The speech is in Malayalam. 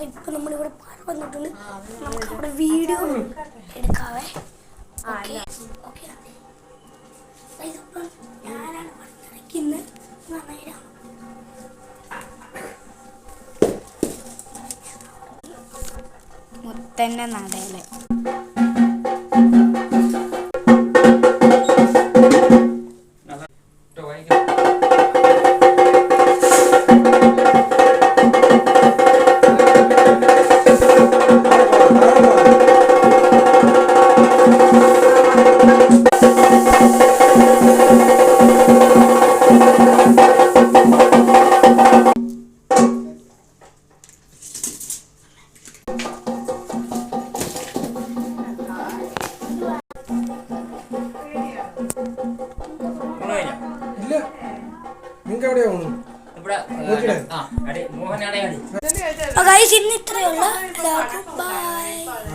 ഇപ്പം നമ്മളിവിടെ പാറ വന്നിട്ടുണ്ട്. നമുക്ക് അവിടെ വീഡിയോ എടുക്കാവേ. ഓക്കെ ഓക്കെ ഞാനാണ് പഠിക്കുന്നത്. മുത്തൻ്റെ നടയില് ഇന്ന് ഇത്രയുള്ള. ബൈ.